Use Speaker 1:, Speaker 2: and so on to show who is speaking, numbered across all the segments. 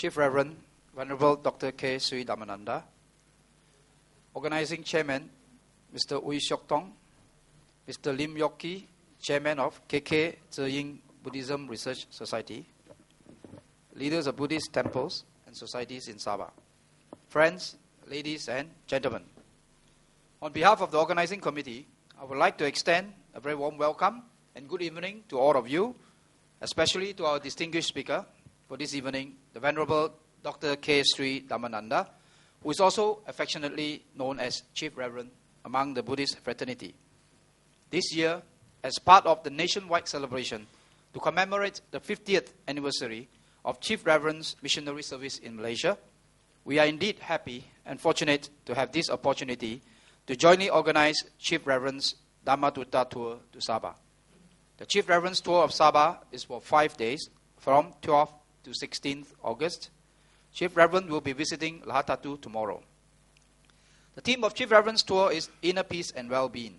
Speaker 1: Chief Reverend Venerable Dr. K. Sri Dhammananda, Organizing Chairman Mr. Ui Siok Tong, Mr. Lim Yok Ki, Chairman of KK Zeying Buddhism Research Society, leaders of Buddhist temples and societies in Sabah, friends, ladies and gentlemen. On behalf of the organizing committee, I would like to extend a very warm welcome and good evening to all of you, especially to our distinguished speaker for this evening, the Venerable Dr. K. Sri Dhammananda, who is also affectionately known as Chief Reverend among the Buddhist fraternity. This year, as part of the nationwide celebration to commemorate the 50th anniversary of Chief Reverend's missionary service in Malaysia, we are indeed happy and fortunate to have this opportunity to jointly organize Chief Reverend's Dhamma Tuta tour to Sabah. The Chief Reverend's tour of Sabah is for 5 days, from 12th to 16th August. Chief Reverend will be visiting Lahadatu tomorrow. The theme of Chief Reverend's tour is Inner Peace and Well-being.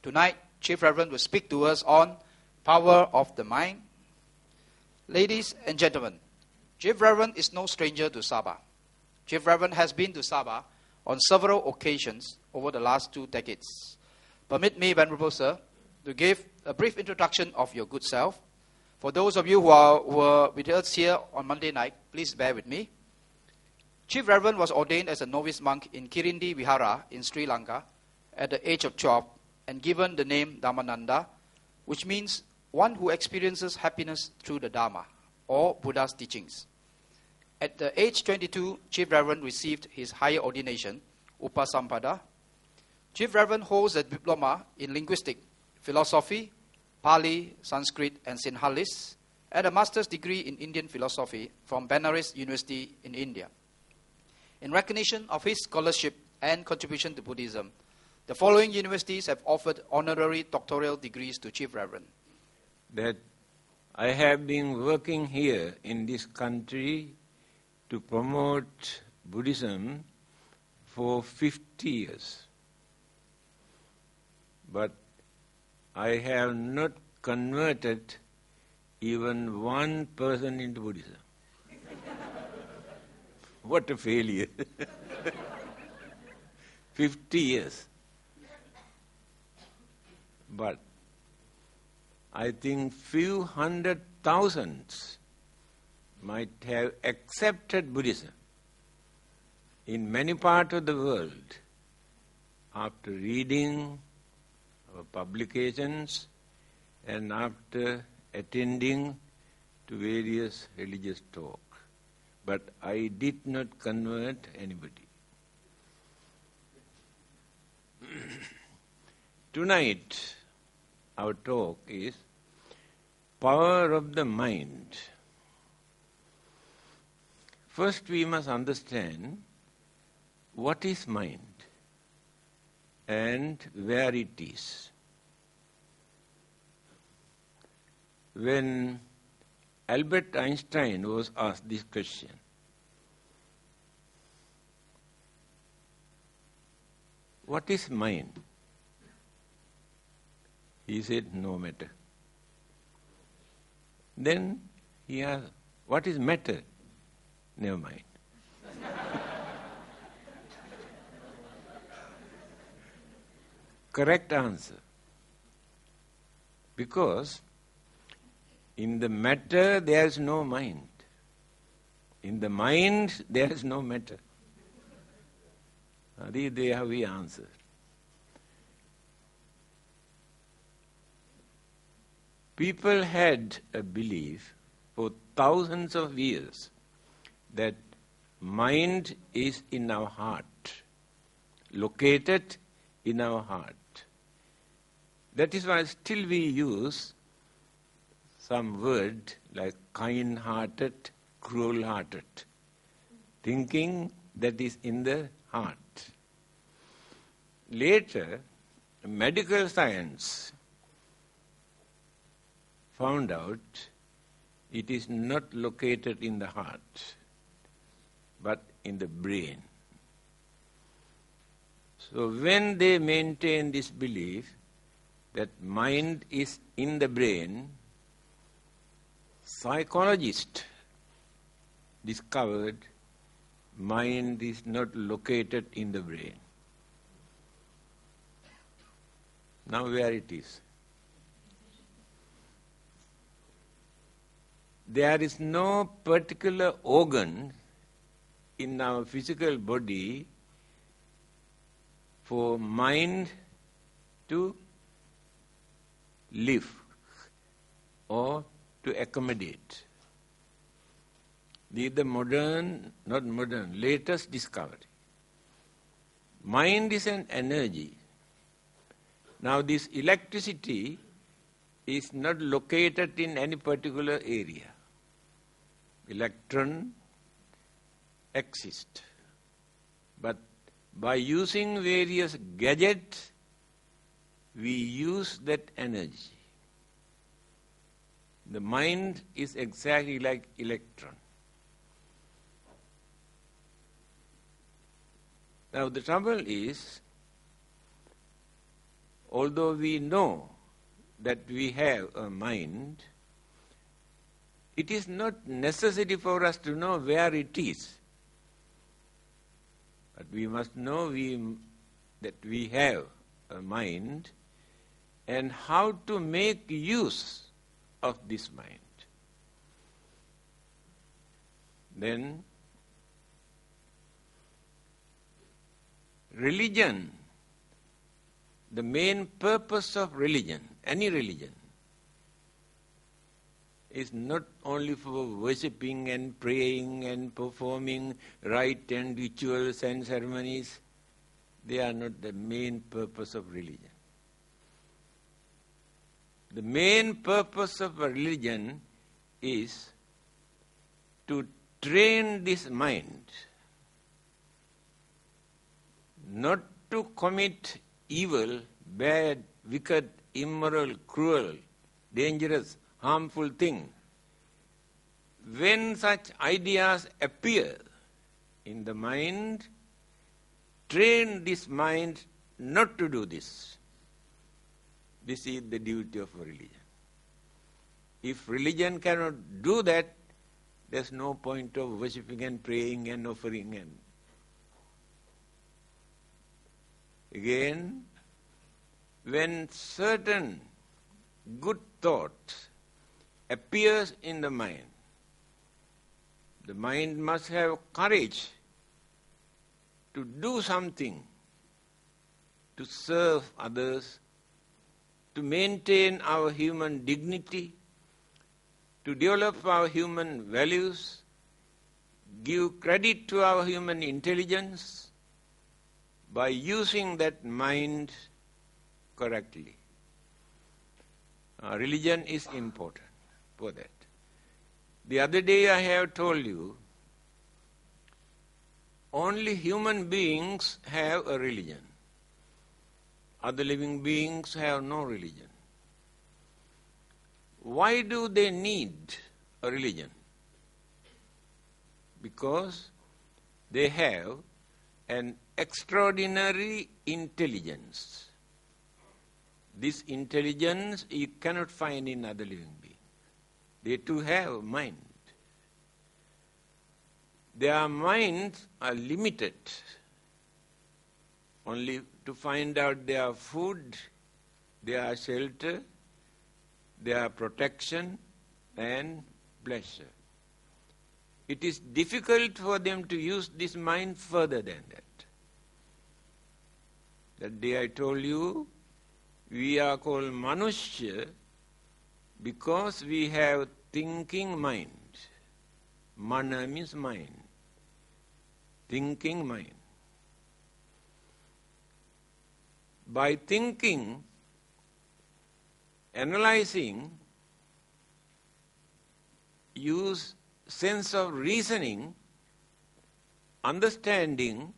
Speaker 1: Tonight, Chief Reverend will speak to us on power of the mind. Ladies and gentlemen, Chief Reverend is no stranger to Sabah. Chief Reverend has been to Sabah on several occasions over the last 2 decades. Permit me, Venerable Sir, to give a brief introduction of your good self. For those of you who were with us here on Monday night, please bear with me. Chief Reverend was ordained as a novice monk in Kirindi Vihara in Sri Lanka at the age of 12 and given the name Dhammananda, which means one who experiences happiness through the Dhamma, or Buddha's teachings. At the age 22, Chief Reverend received his higher ordination, Upasampada. Chief Reverend holds a diploma in linguistic, philosophy, Pali, Sanskrit, and Sinhalese, and a master's degree in Indian philosophy from Benares University in India. In recognition of his scholarship and contribution to Buddhism, the following universities have offered honorary doctoral degrees to Chief Reverend.
Speaker 2: That I have been working here in this country to promote Buddhism for 50 years. But I have not converted even one person into Buddhism. What a failure. 50 years. But I think few hundred thousands might have accepted Buddhism in many parts of the world after reading our publications and after attending to various religious talks. But I did not convert anybody. Tonight, our talk is power of the mind. First, we must understand what is mind and where it is. When Albert Einstein was asked this question, what is mind? He said, no matter. Then he asked, what is matter? Never mind. Correct answer. Because in the matter there is no mind. In the mind there is no matter. There have we answered. People had a belief for thousands of years that mind is in our heart, located in our heart. That is why still we use some word like kind-hearted, cruel-hearted, thinking that is in the heart. Later, medical science found out it is not located in the heart, but in the brain. So when they maintain this belief that mind is in the brain, psychologists discovered mind is not located in the brain. Now where it is? There is no particular organ in our physical body for mind to live or to accommodate. These are the latest discovery. Mind is an energy. Now this electricity is not located in any particular area. Electron exist. But by using various gadgets, we use that energy. The mind is exactly like electron. Now the trouble is, although we know that we have a mind, it is not necessary for us to know where it is. But we must know that we have a mind and how to make use of this mind. Then, religion, the main purpose of religion, any religion, is not only for worshipping and praying and performing rite and rituals and ceremonies. They are not the main purpose of religion. The main purpose of a religion is to train this mind not to commit evil, bad, wicked, immoral, cruel, dangerous, harmful thing. When such ideas appear in the mind, train this mind not to do this. This is the duty of a religion. If religion cannot do that, there's no point of worshipping and praying and offering. And again, when certain good thoughts appears in the mind must have courage to do something, to serve others, to maintain our human dignity, to develop our human values, give credit to our human intelligence by using that mind correctly. Religion is important for that. The other day I have told you, only human beings have a religion. Other living beings have no religion. Why do they need a religion? Because they have an extraordinary intelligence. This intelligence you cannot find in other living beings. They too have mind. Their minds are limited only to find out their food, their shelter, their protection and pleasure. It is difficult for them to use this mind further than that. That day I told you, we are called Manushya because we have thinking mind. Mana means mind. Thinking mind. By thinking, analyzing, use sense of reasoning, understanding,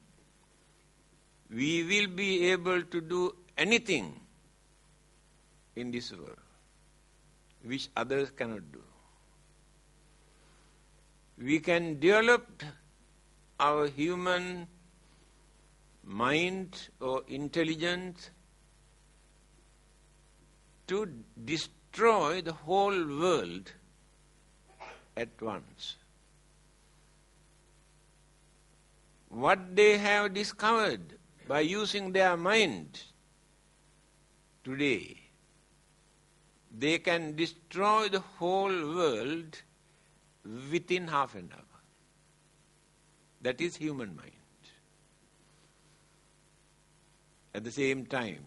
Speaker 2: we will be able to do anything in this world which others cannot do. We can develop our human mind or intelligence to destroy the whole world at once. what they have discovered by using their mind today, they can destroy the whole world within half an hour. That is human mind. At the same time,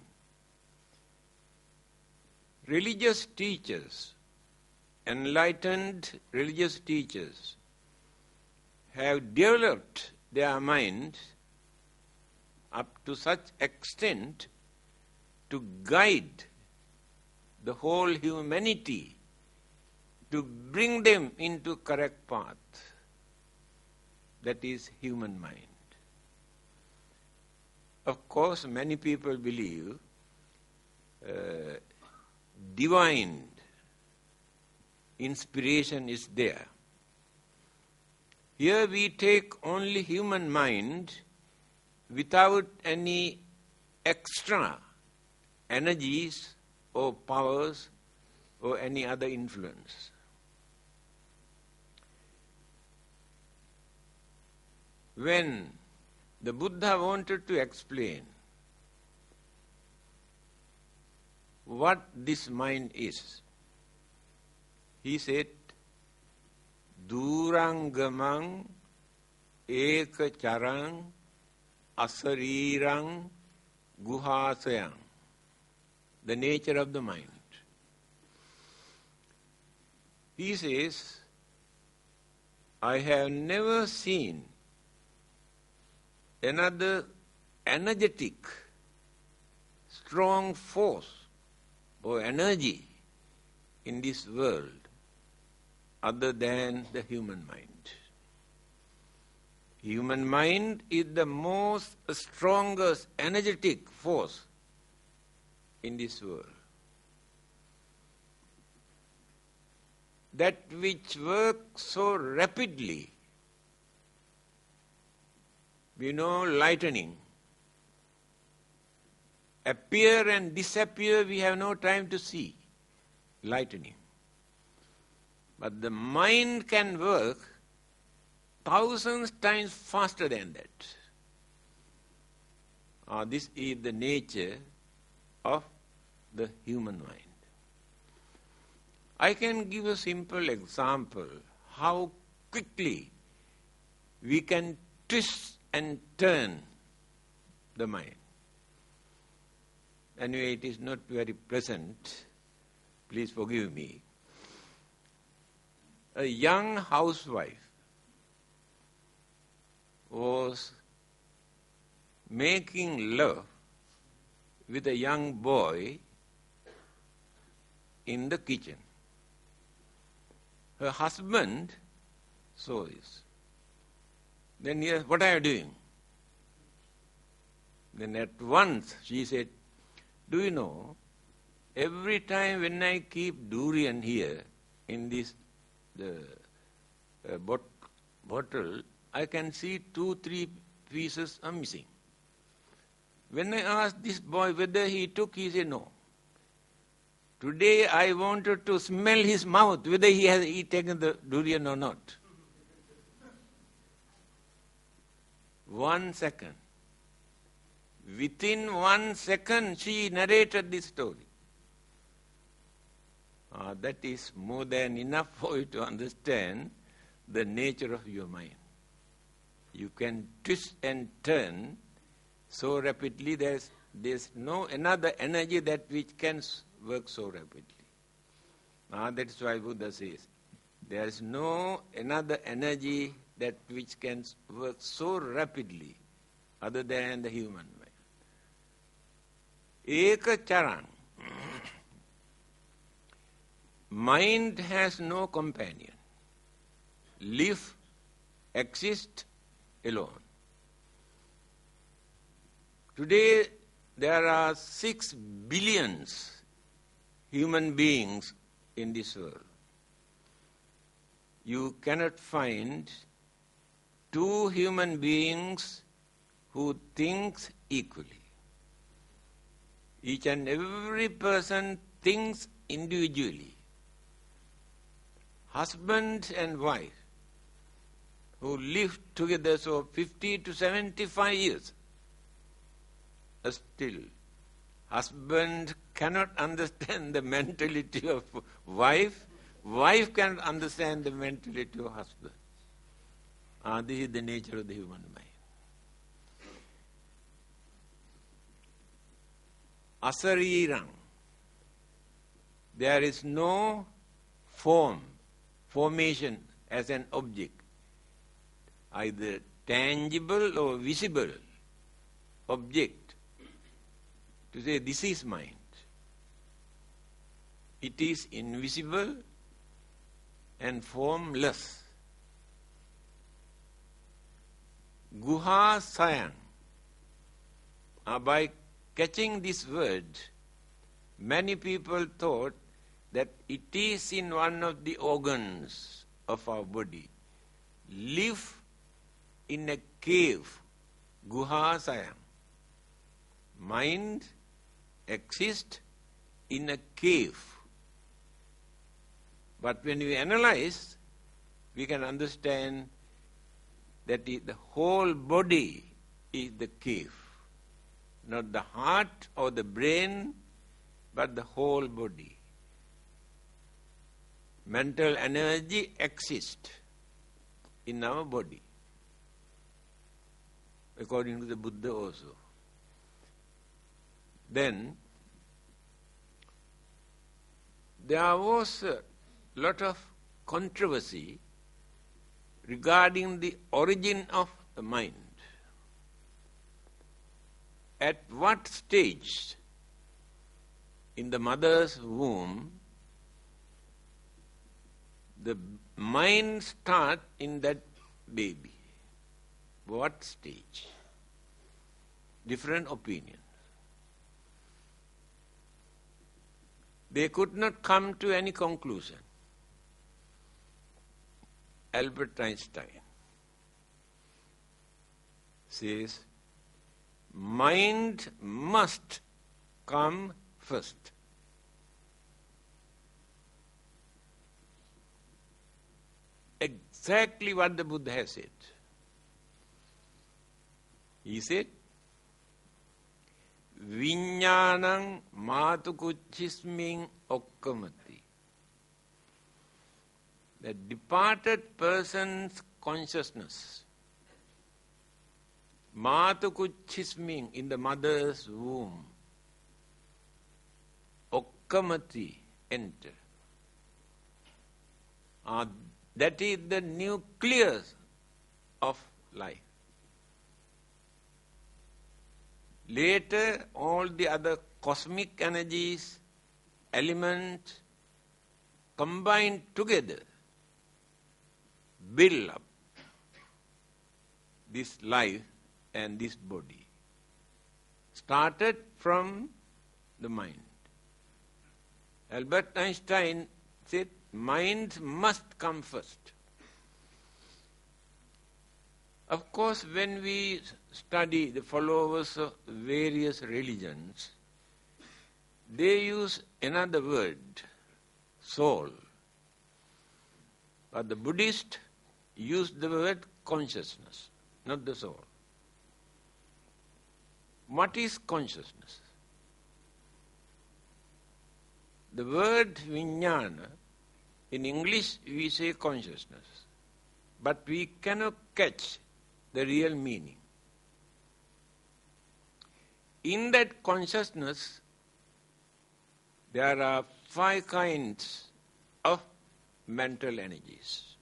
Speaker 2: religious teachers, enlightened religious teachers, have developed their mind up to such extent to guide the whole humanity, to bring them into correct path. That is human mind. Of course, many people believe divine inspiration is there. Here we take only human mind without any extra energies or powers or any other influence. When the Buddha wanted to explain what this mind is, he said, Durangamang ekacharang asarirang guhasayang. The nature of the mind. He says, I have never seen another energetic, strong force or energy in this world other than the human mind. Human mind is the most strongest energetic force in this world. That which works so rapidly. We know lightning. Appear and disappear, we have no time to see lightning. But the mind can work thousands times faster than that. This is the nature of the human mind. I can give a simple example how quickly we can twist and turn the mind. Anyway, it is not very pleasant. Please forgive me. A young housewife was making love with a young boy in the kitchen. Her husband saw this. Then he asked, what are you doing? Then at once she said, do you know, every time when I keep durian here in this bottle, I can see 2-3 pieces are missing. When I asked this boy whether he took, he said no. Today I wanted to smell his mouth, whether he has taken the durian or not. 1 second. Within 1 second she narrated this story. That is more than enough for you to understand the nature of your mind. You can twist and turn so rapidly, there's no another energy that which can work so rapidly. That is why Buddha says, there is no another energy that which can work so rapidly other than the human mind. Ekacharang. Mind has no companion. Live, exist alone. Today there are 6 billion human beings in this world. You cannot find 2 human beings who think equally. Each and every person thinks individually. Husband and wife. who lived together so 50 to 75 years. Still, husband cannot understand the mentality of wife. Wife cannot understand the mentality of husband. This is the nature of the human mind. Asarirang. There is no formation as an object, either tangible or visible object, to say this is mind. It is invisible and formless. Guha sayang. By catching this word, many people thought that it is in one of the organs of our body. Live in a cave. Guha sayang. Mind exists in a cave. But when we analyze, we can understand that the whole body is the cave. Not the heart or the brain, but the whole body. Mental energy exists in our body, according to the Buddha also. Then, there was a lot of controversy regarding the origin of the mind. At what stage in the mother's womb the mind starts in that baby? What stage? Different opinions. They could not come to any conclusion. Albert Einstein says, mind must come first. Exactly what the Buddha has said. He said, Viññānaṁ mātukuchismiñ okkamati. The departed person's consciousness, mātukuchismiñ, in the mother's womb, okkamati, enter. That is the nucleus of life. Later, all the other cosmic energies, elements, combined together, build up this life and this body. Started from the mind. Albert Einstein said, mind must come first. Of course, when we study the followers of various religions, they use another word, soul. But the Buddhists use the word consciousness, not the soul. What is consciousness? The word viññāna, in English we say consciousness, but we cannot catch the real meaning. In that consciousness, there are 5 kinds of mental energies.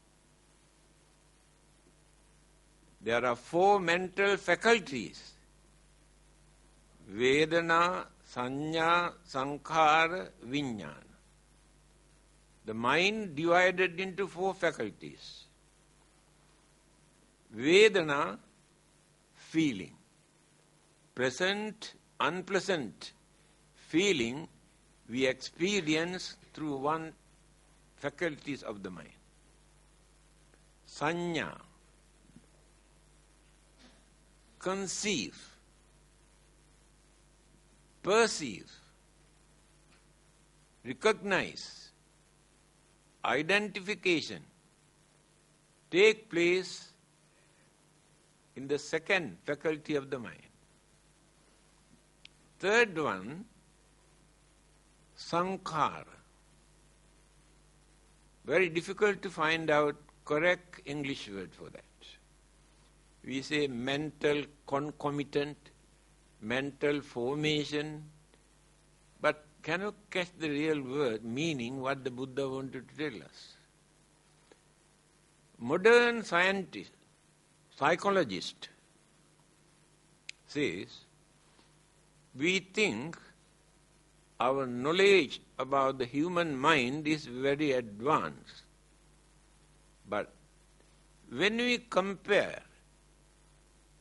Speaker 2: There are 4 mental faculties: Vedana, Sanya, Sankhara, Viññāna. The mind divided into 4 faculties. Vedana, feeling. Pleasant, unpleasant feeling we experience through one faculties of the mind. Sanya, conceive, perceive, recognize, identification take place in the second faculty of the mind. Third one, sankhara. Very difficult to find out correct English word for that. We say mental concomitant, mental formation, but cannot catch the real word, meaning what the Buddha wanted to tell us. Modern scientist, psychologist says, we think our knowledge about the human mind is very advanced. But when we compare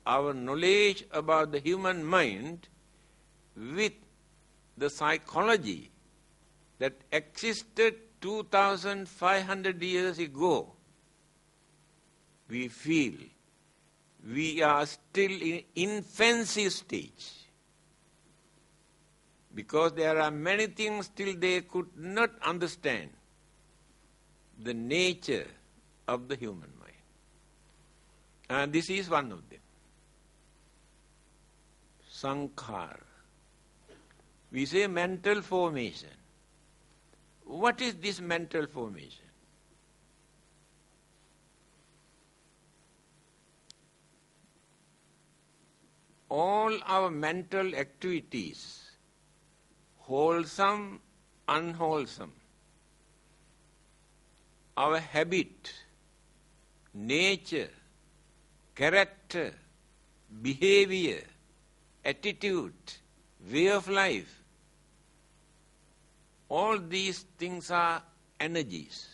Speaker 2: our knowledge about the human mind with the psychology that existed 2,500 years ago, we feel we are still in infancy stage. Because there are many things still they could not understand the nature of the human mind. And this is one of them. Sankhara. We say mental formation. What is this mental formation? All our mental activities, wholesome, unwholesome, our habit, nature, character, behavior, attitude, way of life, all these things are energies.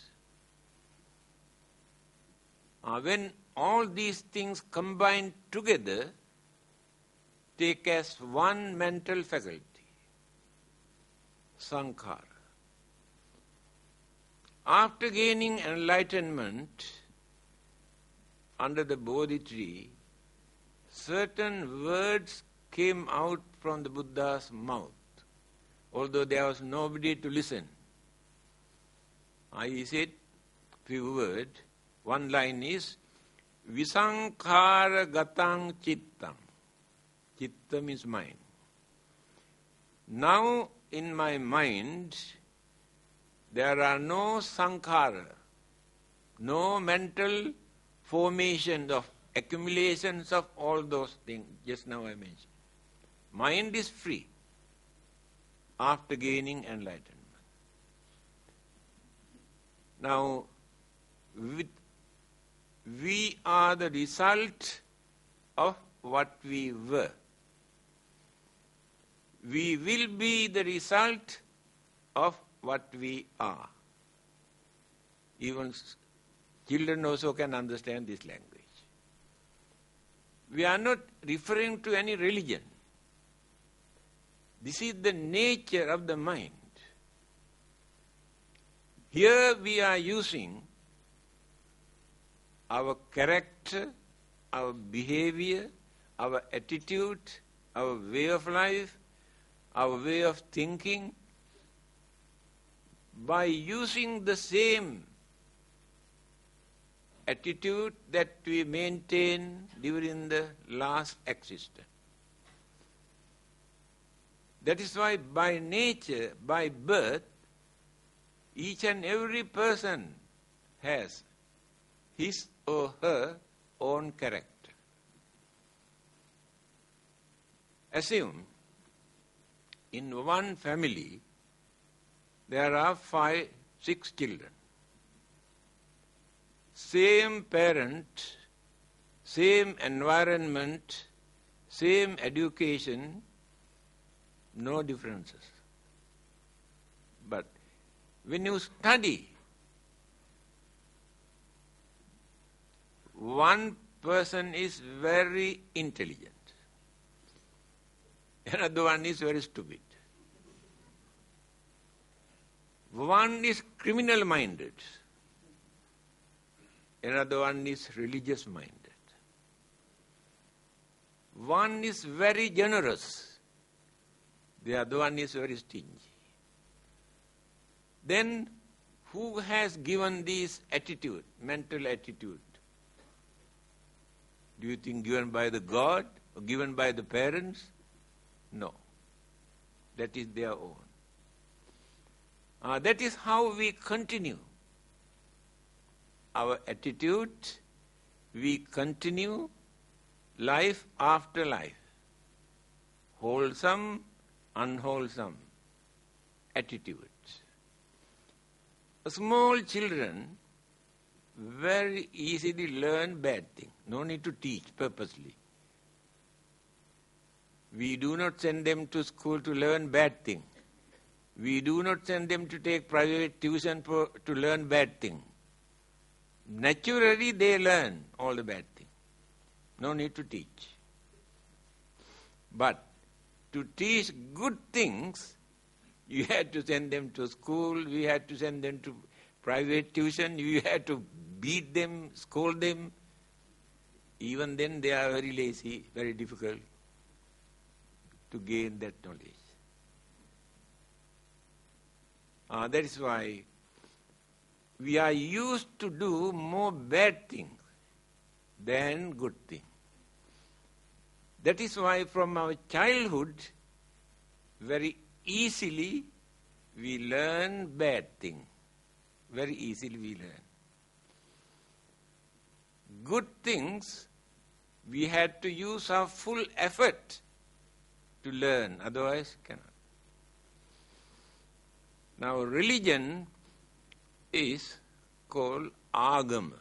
Speaker 2: When all these things combine together, take as one mental faculty, sankhara. After gaining enlightenment under the Bodhi tree, certain words came out from the Buddha's mouth, although there was nobody to listen. He said few words. One line is, Visankhara gatang chittam. Chitta means mind. Now in my mind, there are no sankhara, no mental formation of accumulations of all those things just now I mentioned. Mind is free after gaining enlightenment. Now, we are the result of what we were. We will be the result of what we are. Even children also can understand this language. We are not referring to any religion. This is the nature of the mind. Here we are using our character, our behavior, our attitude, our way of life, our way of thinking, by using the same attitude that we maintained during the last existence. That is why by nature, by birth, each and every person has his or her own character. Assume in one family there are 5, 6 children. Same parent, same environment, same education, no differences. But when you study, one person is very intelligent, another one is very stupid. One is criminal-minded, another one is religious-minded. One is very generous, the other one is very stingy. Then, who has given this attitude, mental attitude? Do you think given by the God or given by the parents? No. That is their own. That is how we continue our attitude. We continue life after life. Wholesome, unwholesome attitudes. Small children very easily learn bad things. No need to teach purposely. We do not send them to school to learn bad things. We do not send them to take private tuition to learn bad things. Naturally they learn all the bad things. No need to teach. But to teach good things, you had to send them to school, we had to send them to private tuition, you had to beat them, scold them. Even then they are very lazy, very difficult to gain that knowledge. That is why we are used to do more bad things than good things. That is why from our childhood, very easily we learn bad things. Very easily we learn. Good things, we had to use our full effort to learn, otherwise cannot. Now religion is called agama.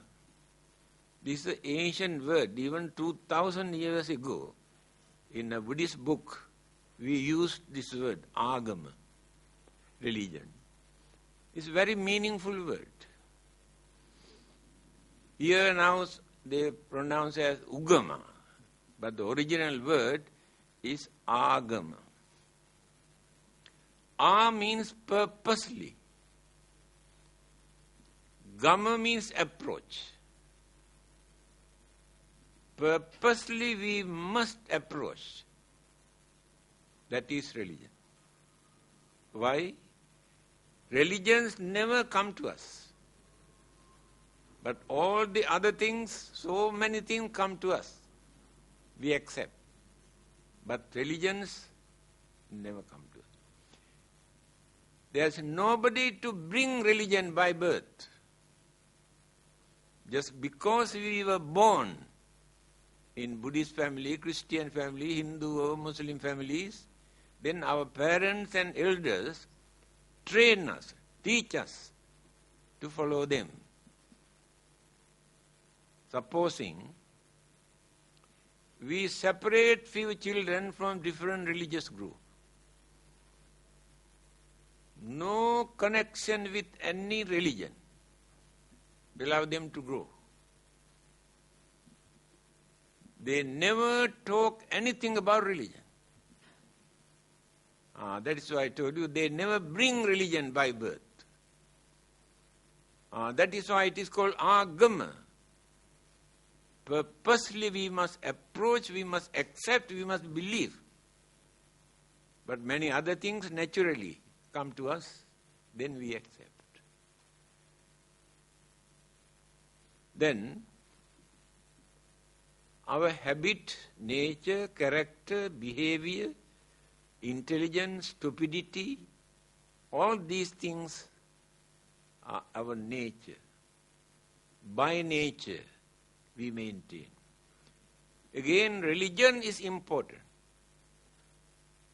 Speaker 2: This is an ancient word. Even 2000 years ago, in a Buddhist book, we used this word, agama, religion. It's a very meaningful word. Here now they pronounce as ugama, but the original word is agama. A means purposely. Gama means approach. Purposely we must approach. That is religion. Why? Religions never come to us. But all the other things, so many things come to us. We accept. But religions never come to us. There's nobody to bring religion by birth. Just because we were born in Buddhist family, Christian family, Hindu or Muslim families, then our parents and elders train us, teach us to follow them. Supposing we separate few children from different religious groups, no connection with any religion, allow them to grow. They never talk anything about religion. That is why I told you, they never bring religion by birth. That is why it is called agama. Purposely we must approach, we must accept, we must believe. But many other things naturally come to us, then we accept. Then, our habit, nature, character, behavior, intelligence, stupidity, all these things are our nature. By nature, we maintain. Again, religion is important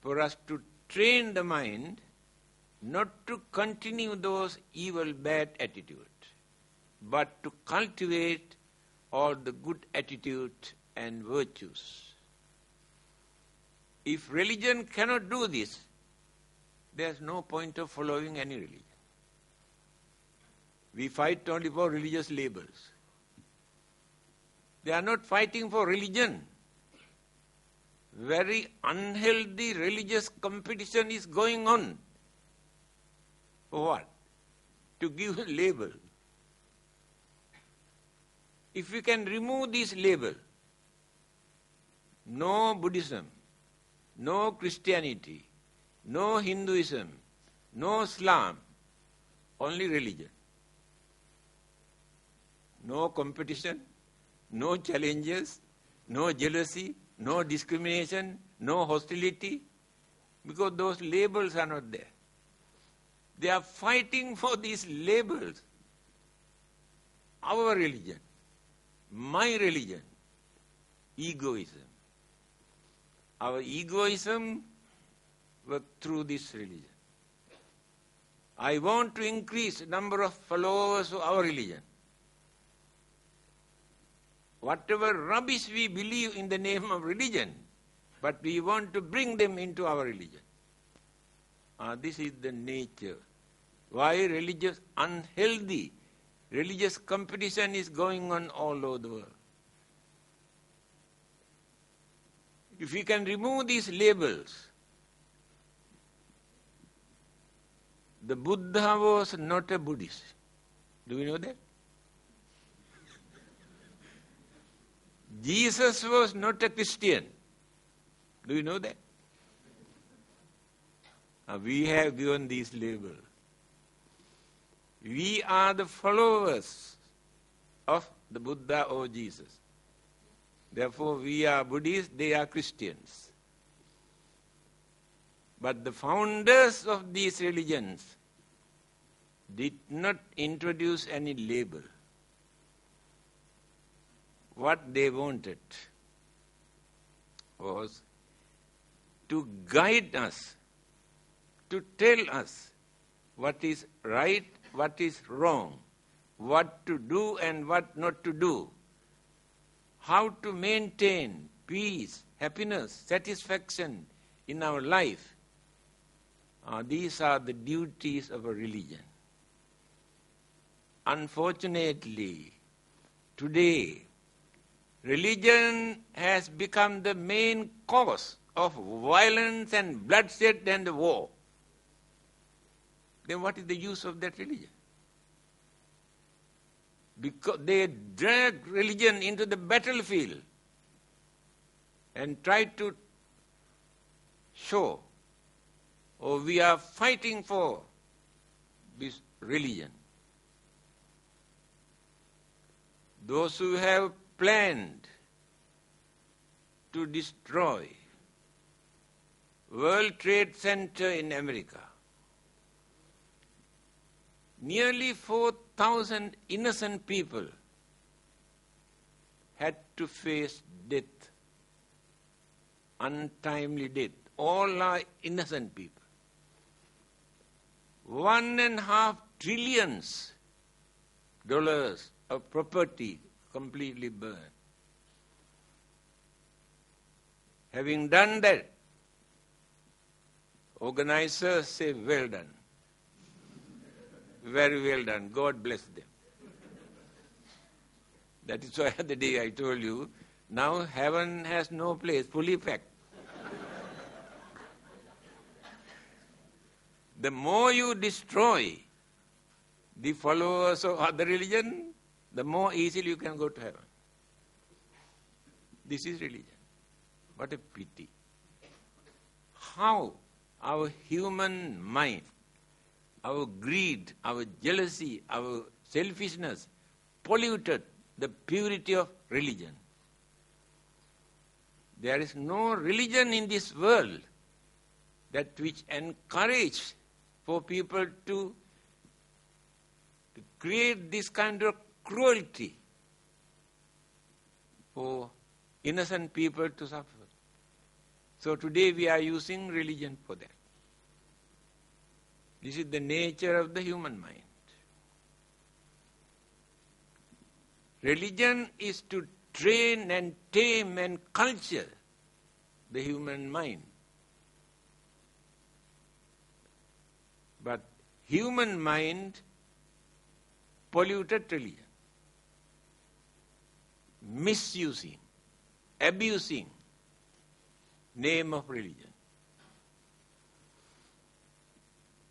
Speaker 2: for us to train the mind not to continue those evil, bad attitudes, but to cultivate all the good attitudes and virtues. If religion cannot do this, there's no point of following any religion. We fight only for religious labels. They are not fighting for religion. Very unhealthy religious competition is going on. For what? To give a label. If we can remove this label, no Buddhism, no Christianity, no Hinduism, no Islam, only religion. No competition, no challenges, no jealousy, no discrimination, no hostility, because those labels are not there. They are fighting for these labels. Our religion, my religion, egoism. Our egoism worked through this religion. I want to increase the number of followers of our religion. Whatever rubbish we believe in the name of religion, but we want to bring them into our religion. This is the nature. Why unhealthy religious competition is going on all over the world. If we can remove these labels, the Buddha was not a Buddhist. Do you know that? Jesus was not a Christian. Do you know that? We have given these labels. We are the followers of the Buddha or Jesus. Therefore, we are Buddhists, they are Christians. But the founders of these religions did not introduce any label. What they wanted was to guide us, to tell us what is right, what is wrong, what to do and what not to do, how to maintain peace, happiness, satisfaction in our life. These are the duties of a religion. Unfortunately, today, religion has become the main cause of violence and bloodshed and war. Then what is the use of that religion? Because they drag religion into the battlefield and try to show, we are fighting for this religion. Those who have planned to destroy World Trade Center in America, nearly 4,000 innocent people had to face death, untimely death. All are innocent people. $1.5 trillion of property completely burned. Having done that, organizers say, well done. Very well done. God bless them. That is why the day I told you, now heaven has no place, fully packed. The more you destroy the followers of other religion, the more easily you can go to heaven. This is religion. What a pity. How our human mind, our greed, our jealousy, our selfishness polluted the purity of religion. There is no religion in this world that which encourages for people to create this kind of cruelty for innocent people to suffer. So today we are using religion for that. This is the nature of the human mind. Religion is to train and tame and culture the human mind. But human mind polluted religion, misusing, abusing name of religion.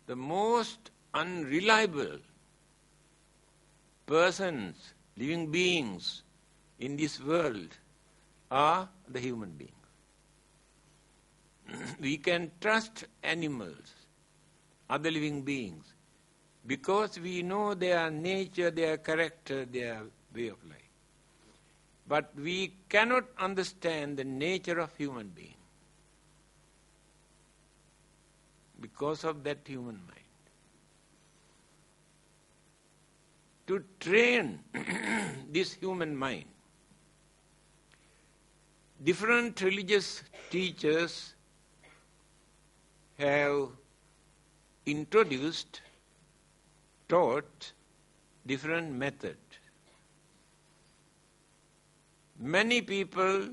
Speaker 2: The most unreliable persons, living beings in this world are the human beings. We can trust animals, other living beings, because we know their nature, their character, their way of life. But we cannot understand the nature of human being because of that human mind. To train this human mind, different religious teachers have taught different methods. Many people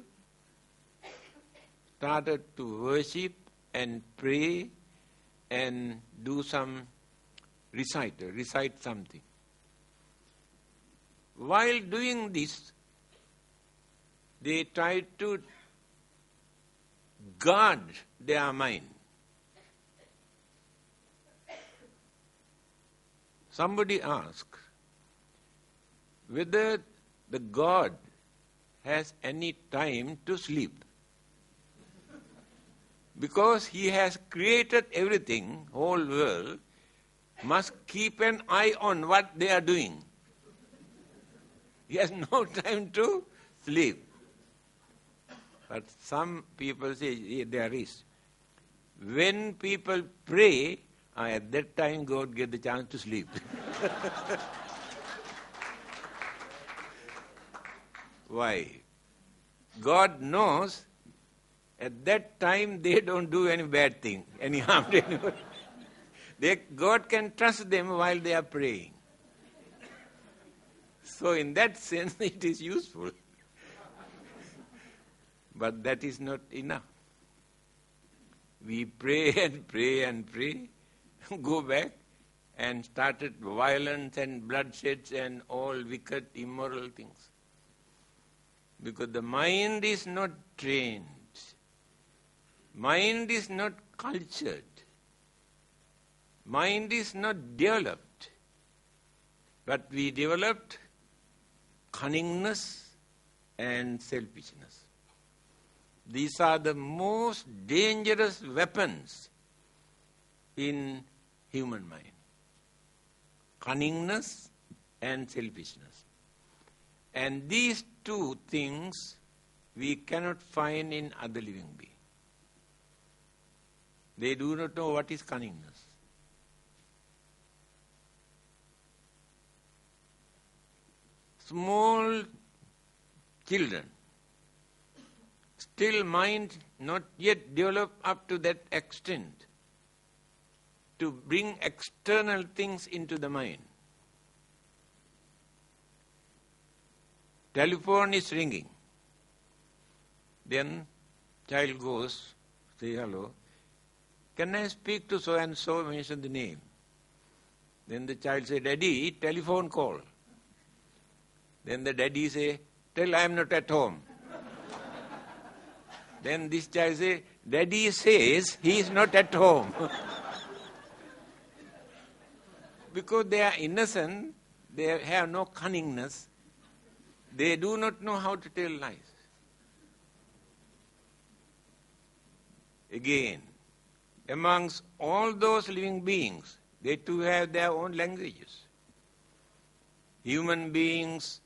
Speaker 2: started to worship and pray and do some recite something. While doing this, they tried to guard their mind. Somebody asked whether the God has any time to sleep. Because he has created everything, whole world, must keep an eye on what they are doing. He has no time to sleep. But some people say there is. When people pray, at that time God gets the chance to sleep. Why? God knows at that time they don't do any bad thing, any harm to anyone. God can trust them while they are praying. So in that sense it is useful. But that is not enough. We pray and pray and pray, go back and started violence and bloodsheds and all wicked, immoral things. Because the mind is not trained. Mind is not cultured. Mind is not developed. But we developed cunningness and selfishness. These are the most dangerous weapons in human mind. Cunningness and selfishness. And these two things we cannot find in other living beings. They do not know what is cunningness. Small children, still mind not yet developed up to that extent to bring external things into the mind. Telephone is ringing. Then child goes, say hello. Can I speak to so-and-so, mention the name. Then the child say, Daddy, telephone call. Then the daddy say, tell I am not at home. Then this child say, Daddy says he is not at home. Because they are innocent, they have no cunningness, they do not know how to tell lies. Again, amongst all those living beings, they too have their own languages. Human beings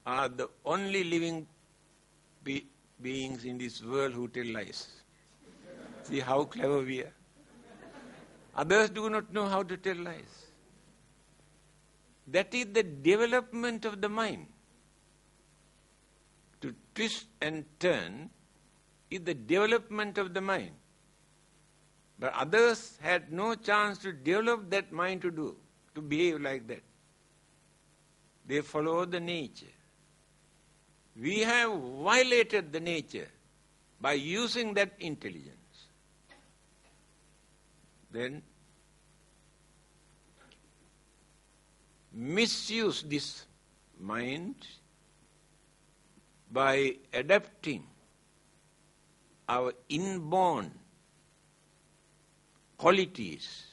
Speaker 2: are the only living beings in this world who tell lies. See how clever we are. Others do not know how to tell lies. That is the development of the mind. To twist and turn is the development of the mind. But others had no chance to develop that mind to behave like that. They follow the nature. We have violated the nature by using that intelligence. Then misuse this mind by adapting our inborn qualities,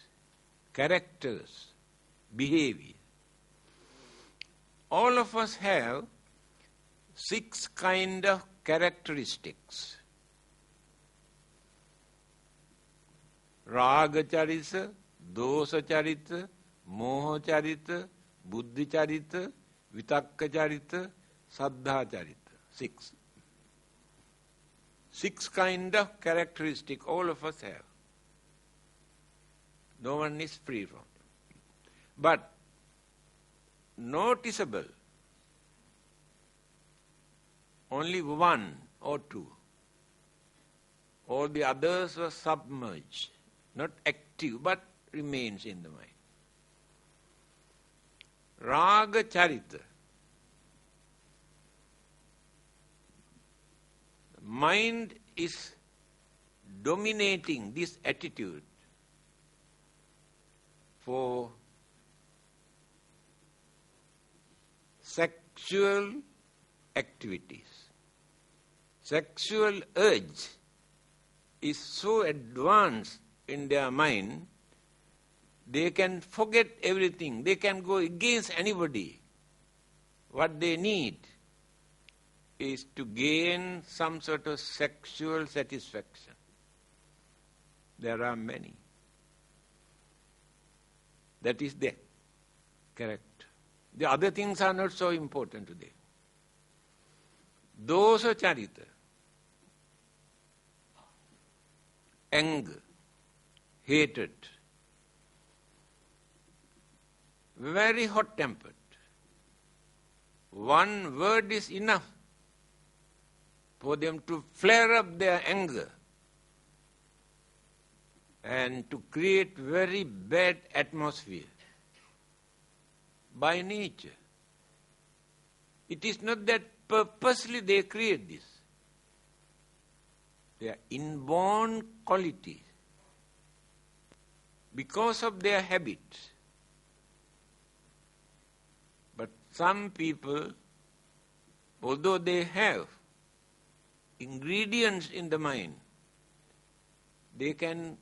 Speaker 2: characters, behavior. All of us have 6 kind of characteristics. Raga charita, dosa charita, moha charita, buddhi charita, vitakka charita, saddha charita. 6. 6 kind of characteristic all of us have. No one is free from it. But noticeable, only 1 or 2. All the others were submerged, not active, but remains in the mind. Raga charita. Mind is dominating this attitude for sexual activities. Sexual urge is so advanced in their mind, they can forget everything. They can go against anybody. What they need is to gain some sort of sexual satisfaction. There are many. That is their character. The other things are not so important today. Dosa charita, anger, hatred, very hot-tempered. One word is enough for them to flare up their anger and to create very bad atmosphere. By nature. It is not that purposely they create this. They are inborn qualities. Because of their habits. But some people, although they have ingredients in the mind, they can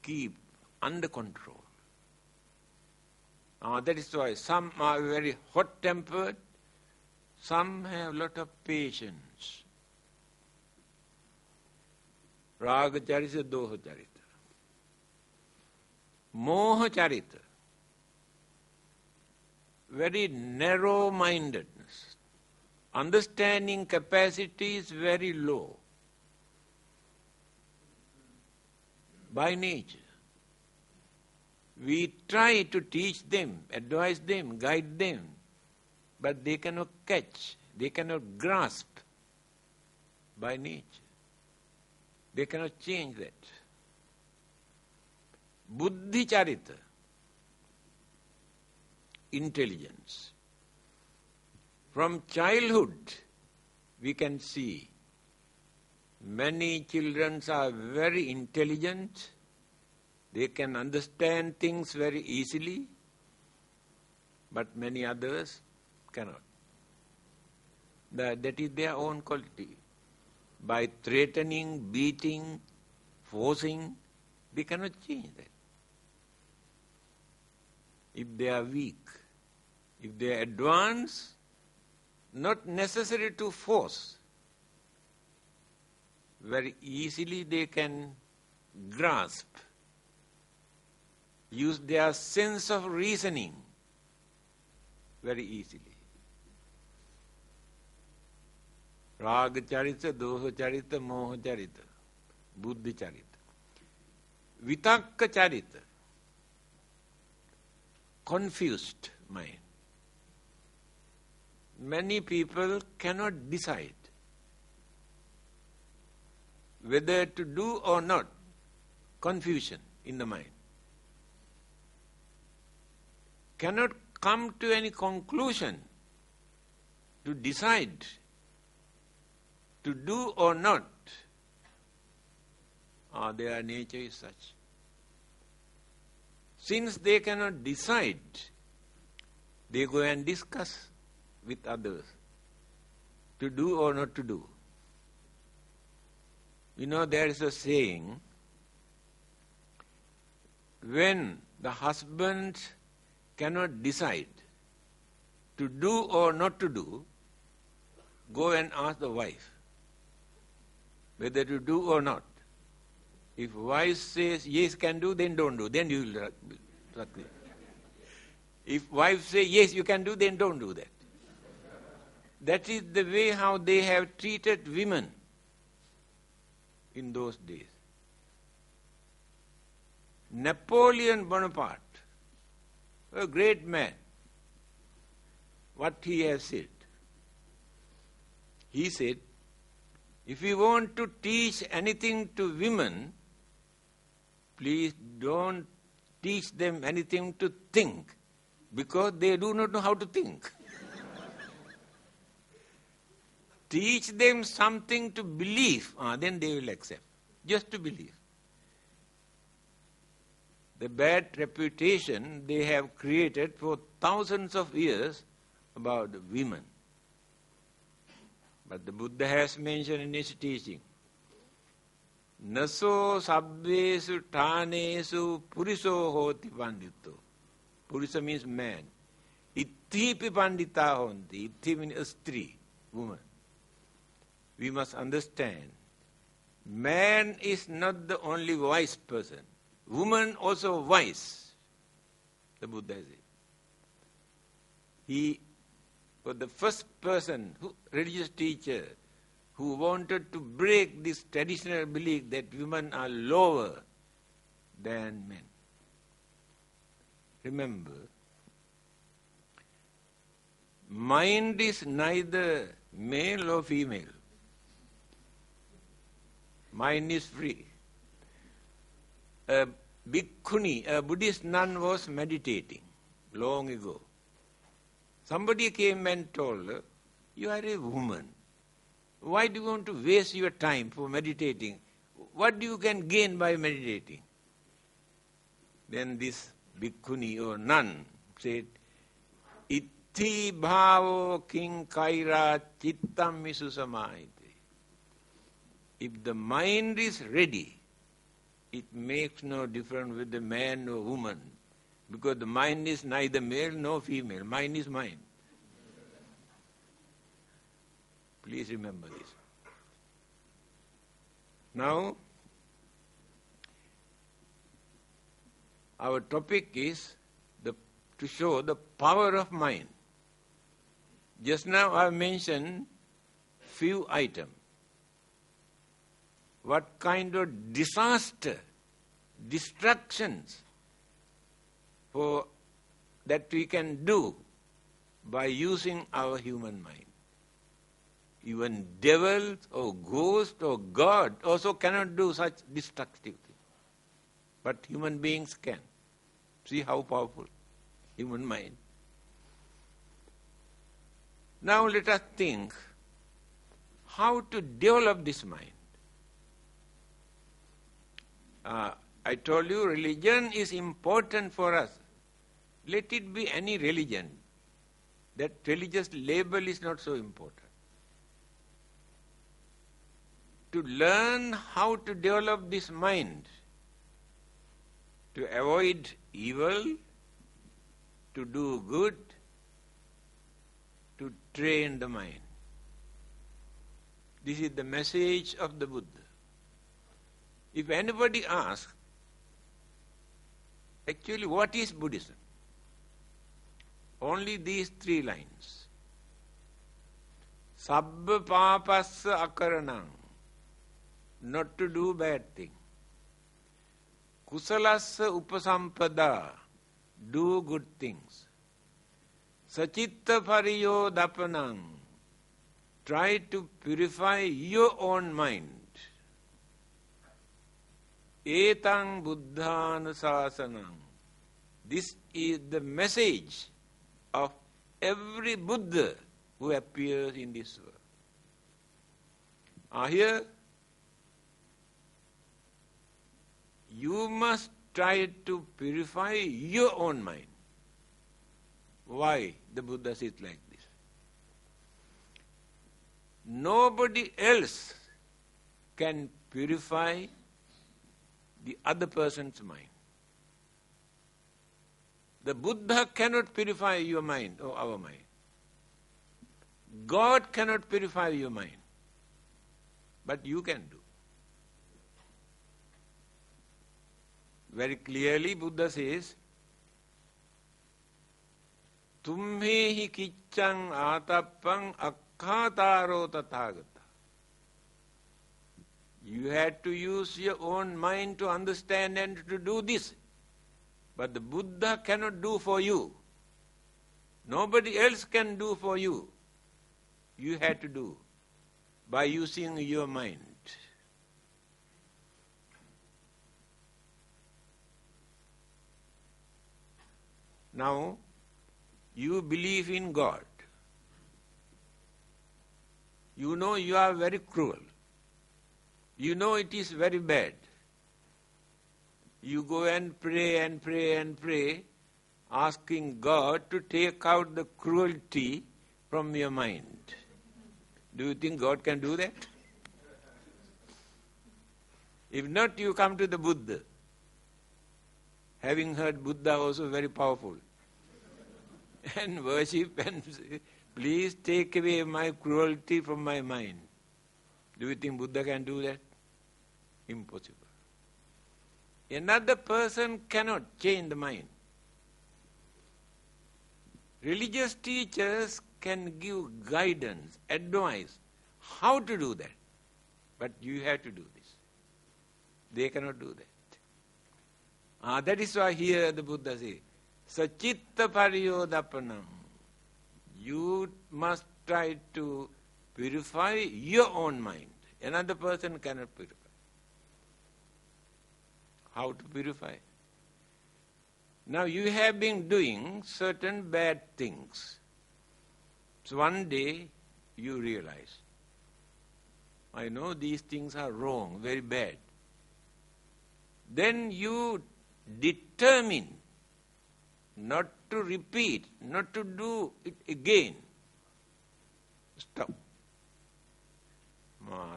Speaker 2: keep under control. That is why some are very hot-tempered, some have a lot of patience. Raga charita, doha charita. Moha charita. Very narrow-mindedness. Understanding capacity is very low. By nature. We try to teach them, advise them, guide them, but they cannot catch, they cannot grasp by nature. They cannot change that. Buddhi charita, intelligence. From childhood, we can see many children are very intelligent. They can understand things very easily, but many others cannot. That is their own quality. By threatening, beating, forcing, they cannot change that. If they are weak, if they are advanced, not necessary to force. Very easily they can grasp, use their sense of reasoning very easily. Raga charita, doha charita, moha charita, buddhi charita. Vitakka charita, confused mind. Many people cannot decide whether to do or not. Confusion in the mind. Cannot come to any conclusion to decide to do or not. Their nature is such. Since they cannot decide, they go and discuss with others to do or not to do. You know, there is a saying, when the husband cannot decide to do or not to do, go and ask the wife whether to do or not. If wife says, yes, can do, then don't do. Then you will succeed. If wife says, yes, you can do, then don't do that. That is the way how they have treated women in those days. Napoleon Bonaparte, a great man, what he has said. He said, if you want to teach anything to women, please don't teach them anything to think, because they do not know how to think. Teach them something to believe, then they will accept. Just to believe. The bad reputation they have created for thousands of years about the women. But the Buddha has mentioned in his teaching, Naso sabbesu tanesu puriso hoti pandito. Purisa means man. Ithipi pandita honti. Ithi means a stree, woman. We must understand, man is not the only wise person. Woman also wise, the Buddha said. He was the first person, religious teacher, who wanted to break this traditional belief that women are lower than men. Remember, mind is neither male or female. Mind is free. A bhikkhuni, a Buddhist nun, was meditating long ago. Somebody came and told her, you are a woman. Why do you want to waste your time for meditating? What do you can gain by meditating? Then this bhikkhuni or nun said, Itti bhavo king kaira chittam misu samahite. If the mind is ready, it makes no difference whether man or woman, because the mind is neither male nor female. Mind is mind. Please remember this. Now, our topic is to show the power of mind. Just now I mentioned few items. What kind of disaster, destructions that we can do by using our human mind. Even devils or ghosts or God also cannot do such destructive things. But human beings can. See how powerful human mind. Now let us think how to develop this mind. I told you religion is important for us. Let it be any religion. That religious label is not so important. To learn how to develop this mind, to avoid evil, to do good, to train the mind. This is the message of the Buddha. If anybody asks, actually what is Buddhism? Only these 3 lines. Sabba papassa akaranam, not to do bad thing. Kusalassa upasampada, do good things. Sachitta pariyo dapanam, try to purify your own mind. Etang buddhana sasanam. This is the message of every Buddha who appears in this world. Here, you must try to purify your own mind. Why the Buddha says like this? Nobody else can purify the other person's mind. The Buddha cannot purify your mind or our mind. God cannot purify your mind. But you can do. Very clearly Buddha says, Tummehi kiccang atappang Sakkhataro tathagata. You had to use your own mind to understand and to do this. But the Buddha cannot do for you. Nobody else can do for you. You had to do by using your mind. Now, you believe in God. You know you are very cruel. You know it is very bad. You go and pray and pray and pray, asking God to take out the cruelty from your mind. Do you think God can do that? If not, you come to the Buddha. Having heard Buddha also very powerful. And worship and say, please take away my cruelty from my mind. Do you think Buddha can do that? Impossible. Another person cannot change the mind. Religious teachers can give guidance, advice, how to do that. But you have to do this. They cannot do that. That is why here the Buddha says, Sachitta pariyodapanam. You must try to purify your own mind. Another person cannot purify. How to purify? Now you have been doing certain bad things. So one day you realize, I know these things are wrong, very bad. Then you determine not to repeat, not to do it again. Stop.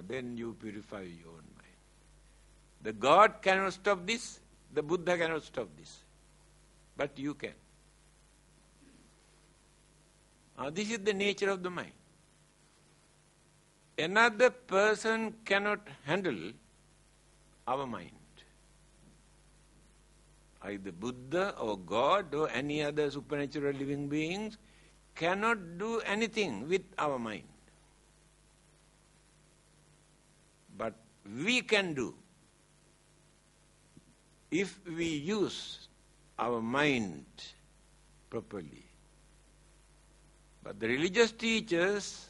Speaker 2: Then you purify your own mind. The God cannot stop this, the Buddha cannot stop this. But you can. This is the nature of the mind. Another person cannot handle our mind. Either Buddha or God or any other supernatural living beings cannot do anything with our mind. But we can do if we use our mind properly. But the religious teachers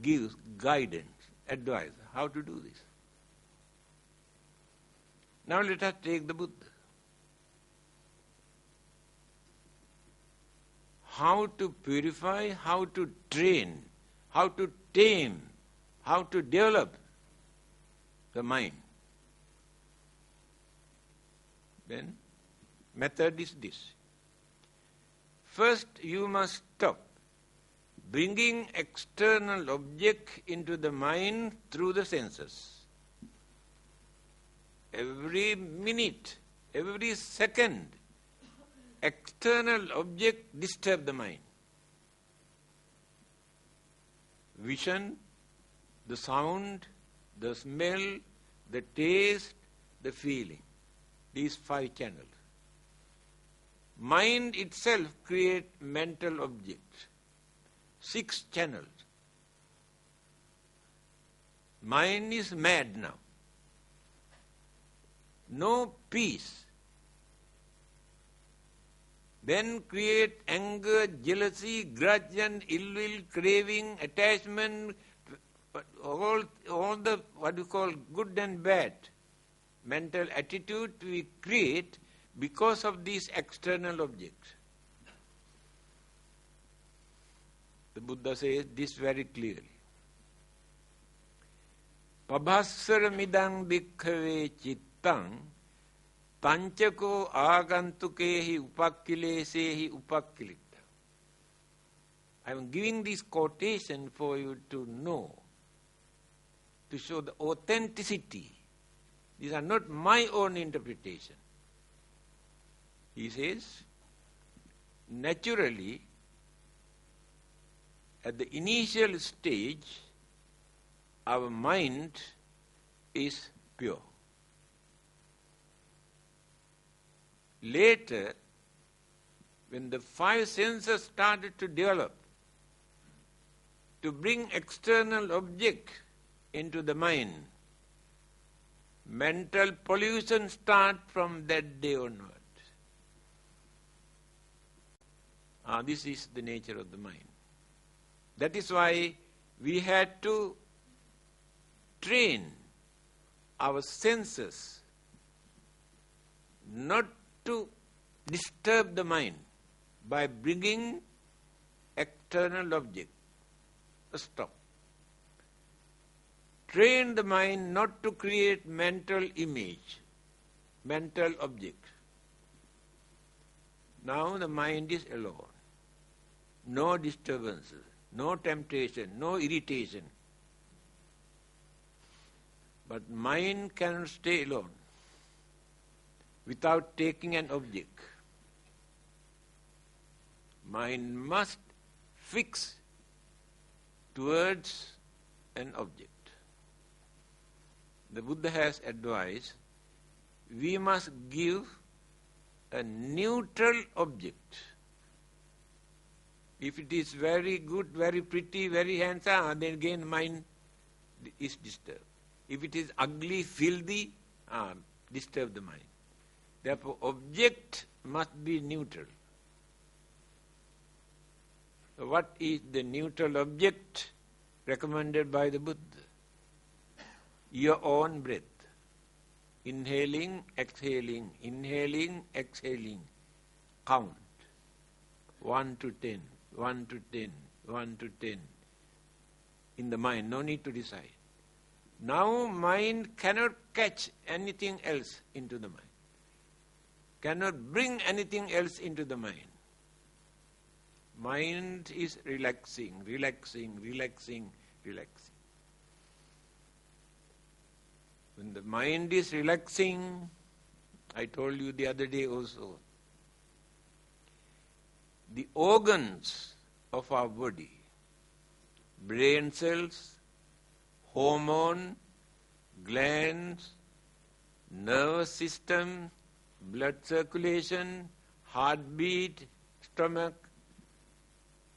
Speaker 2: give guidance, advice, how to do this. Now let us take the Buddha. How to purify, how to train, how to tame, how to develop the mind. Then, method is this. First, you must stop bringing external object into the mind through the senses. Every minute, every second, external object disturb the mind. Vision, the sound, the smell, the taste, the feeling. These 5 channels. Mind itself creates mental objects. 6 channels. Mind is mad now. No peace. Then create anger, jealousy, grudge and ill will, craving, attachment, all the what you call good and bad mental attitude we create because of these external objects. The Buddha says this very clearly. Pabhassara midang bhikkhave cittang panchako agantukehi upakkilesehi upakkilitta. I am giving this quotation for you to know, to show the authenticity. These are not my own interpretation. He says, naturally, at the initial stage, our mind is pure. Later, when the 5 senses started to develop, to bring external object into the mind, mental pollution starts from that day onward. This is the nature of the mind. That is why we had to train our senses not to disturb the mind by bringing external object. Stop. Train the mind not to create mental image, mental object. Now the mind is alone. No disturbances, no temptation, no irritation. But mind cannot stay alone without taking an object. Mind must fix towards an object. The Buddha has advised, we must give a neutral object. If it is very good, very pretty, very handsome, then again mind is disturbed. If it is ugly, filthy, disturb the mind. Therefore, object must be neutral. So what is the neutral object recommended by the Buddha? Your own breath. Inhaling, exhaling, inhaling, exhaling. Count. 1 to 10, 1 to 10, 1 to 10. In the mind, no need to decide. Now mind cannot catch anything else into the mind. Cannot bring anything else into the mind. Mind is relaxing, relaxing, relaxing, relaxing. When the mind is relaxing, I told you the other day also, the organs of our body, brain cells, hormone, glands, nervous system, blood circulation, heartbeat, stomach,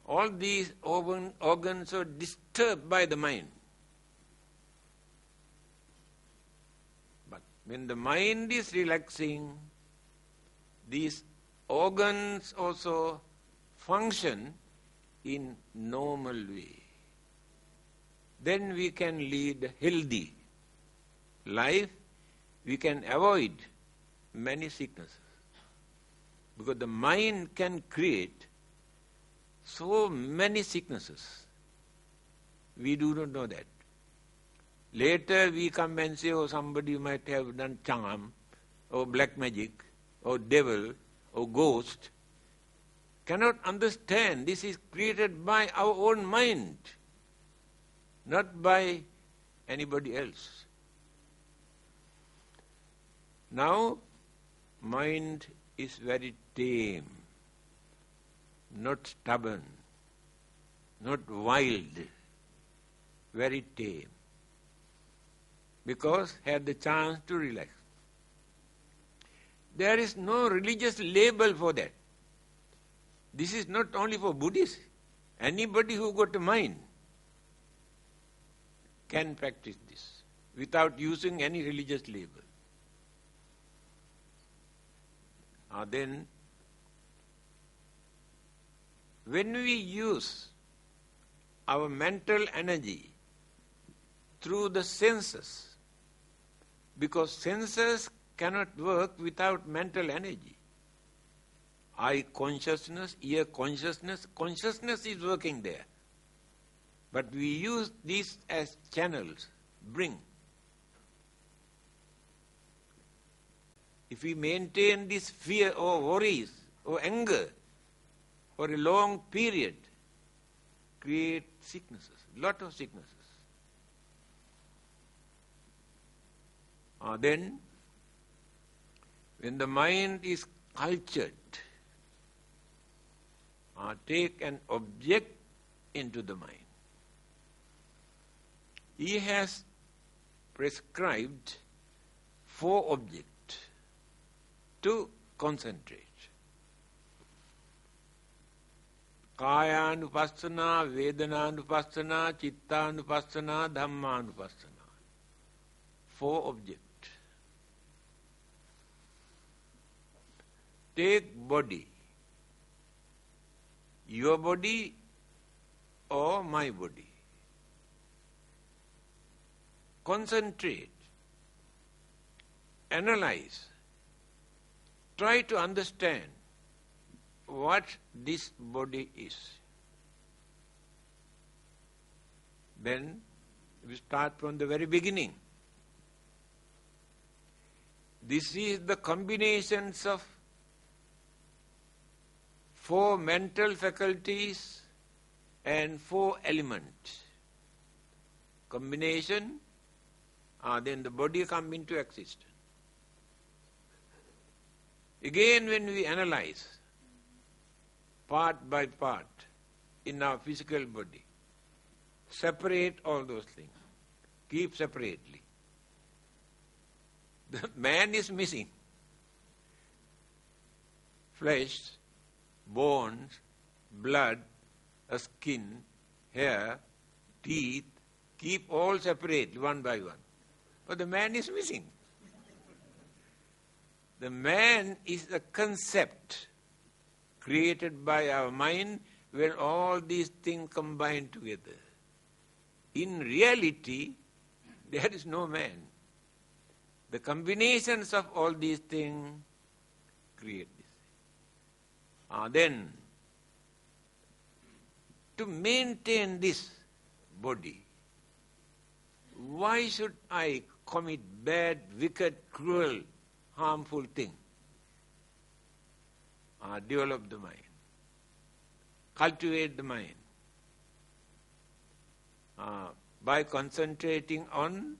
Speaker 2: all these organs are disturbed by the mind. But when the mind is relaxing, these organs also function in normal way. Then we can lead a healthy life. We can avoid many sicknesses. Because the mind can create so many sicknesses. We do not know that. Later we come and say, oh, somebody might have done charm, or black magic, or devil, or ghost. Cannot understand. This is created by our own mind, not by anybody else. Now, mind is very tame, not stubborn, not wild, very tame, because had the chance to relax. There is no religious label for that. This is not only for Buddhists. Anybody who got a mind can practice this without using any religious label. Then, when we use our mental energy through the senses, because senses cannot work without mental energy. Eye consciousness, ear consciousness, consciousness is working there. But we use these as channels, bring. If we maintain this fear or worries or anger for a long period, create sicknesses, lot of sicknesses. Then, when the mind is cultured, take an object into the mind. He has prescribed 4 objects to concentrate. Kayanupassana, Vedananupassana, Chittanupassana, Dhammanupassana. 4 objects. Take body. Your body or my body. Concentrate. Analyze. Try to understand what this body is. Then we start from the very beginning. This is the combinations of 4 mental faculties and 4 elements. Combination, then the body comes into existence. Again, when we analyze part by part in our physical body, separate all those things, keep separately. The man is missing. Flesh, bones, blood, a skin, hair, teeth, keep all separate one by one. But the man is missing. The man is a concept created by our mind where all these things combine together. In reality, there is no man. The combinations of all these things create this. Then, to maintain this body, why should I commit bad, wicked, cruel, harmful thing? Develop the mind. Cultivate the mind. By concentrating on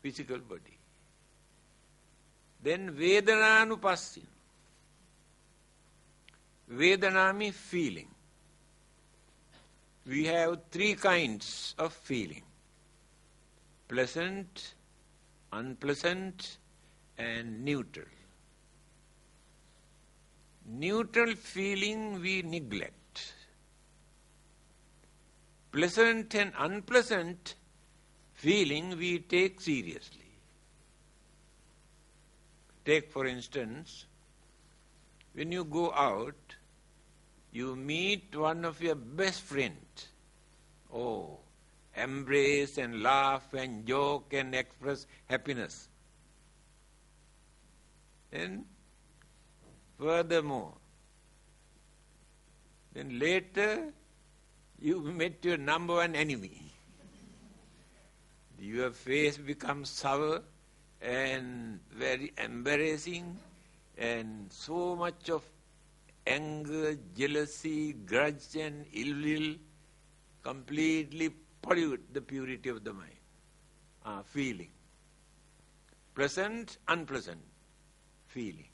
Speaker 2: physical body. Then Vedananupassana. Vedana means feeling. We have 3 kinds of feeling. Pleasant, unpleasant, and neutral. Neutral feeling we neglect. Pleasant and unpleasant feeling we take seriously. Take for instance, when you go out, you meet one of your best friends. Oh, embrace and laugh and joke and express happiness. And furthermore, then later you met your number 1 enemy. Your face becomes sour and very embarrassing, and so much of anger, jealousy, grudge and ill will completely pollute the purity of the mind. Feeling. Pleasant, unpleasant feeling.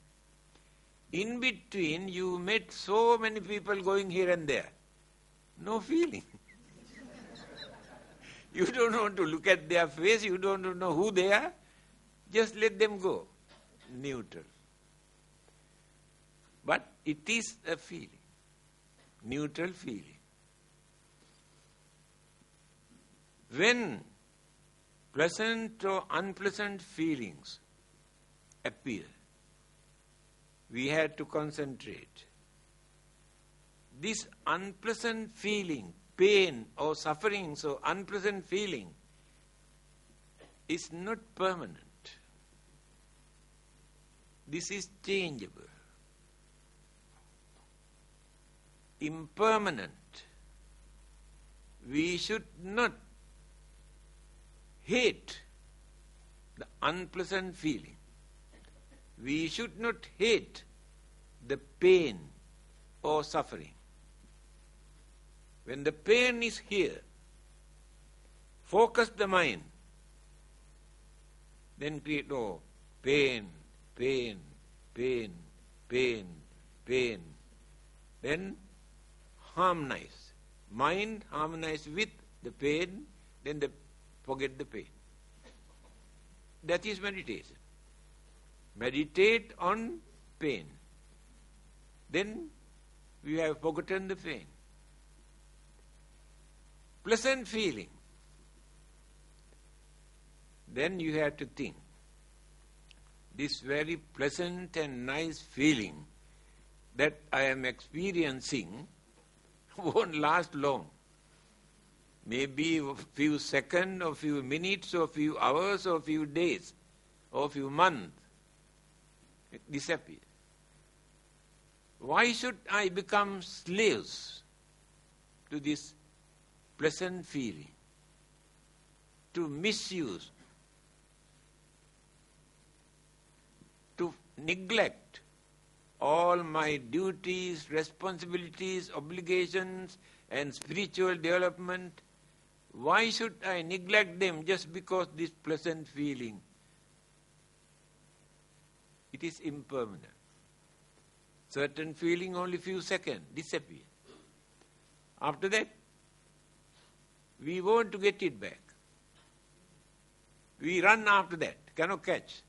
Speaker 2: In between you met so many people going here and there. No feeling. You don't want to look at their face, you don't know who they are. Just let them go. Neutral. But it is a feeling. Neutral feeling. When pleasant or unpleasant feelings appear, we have to concentrate. This unpleasant feeling, pain or suffering, so unpleasant feeling is not permanent. This is changeable. Impermanent. We should not hate the unpleasant feeling. We should not hate the pain or suffering. When the pain is here, focus the mind. Then create, pain, pain, pain, pain, pain. Then harmonize. Mind harmonize with the pain, then forget the pain. That is meditation. Meditate on pain. Then we have forgotten the pain. pleasant feeling. Then you have to think, this very pleasant and nice feeling that I am experiencing won't last long. Maybe a few seconds, or few minutes, or few hours, or few days, or few months. It disappears. Why should I become slaves to this pleasant feeling? To misuse, to neglect all my duties, responsibilities, obligations, and spiritual development. Why should I neglect them just because this pleasant feeling? It is impermanent. Certain feeling only few seconds, disappear. After that, we want to get it back. We run after that, cannot catch.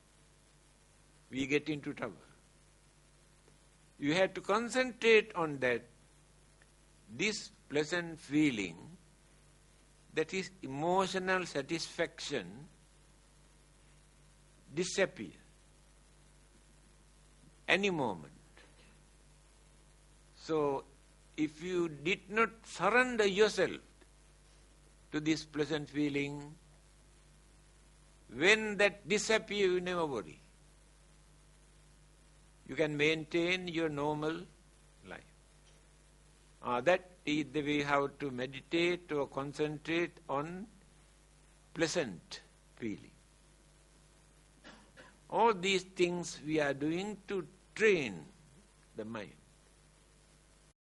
Speaker 2: We get into trouble. You have to concentrate on that, this pleasant feeling, that is emotional satisfaction, disappear any moment. So, if you did not surrender yourself to this pleasant feeling, when that disappears, you never worry. You can maintain your normal life. That is the way how to meditate or concentrate on pleasant feeling. All these things we are doing to train the mind.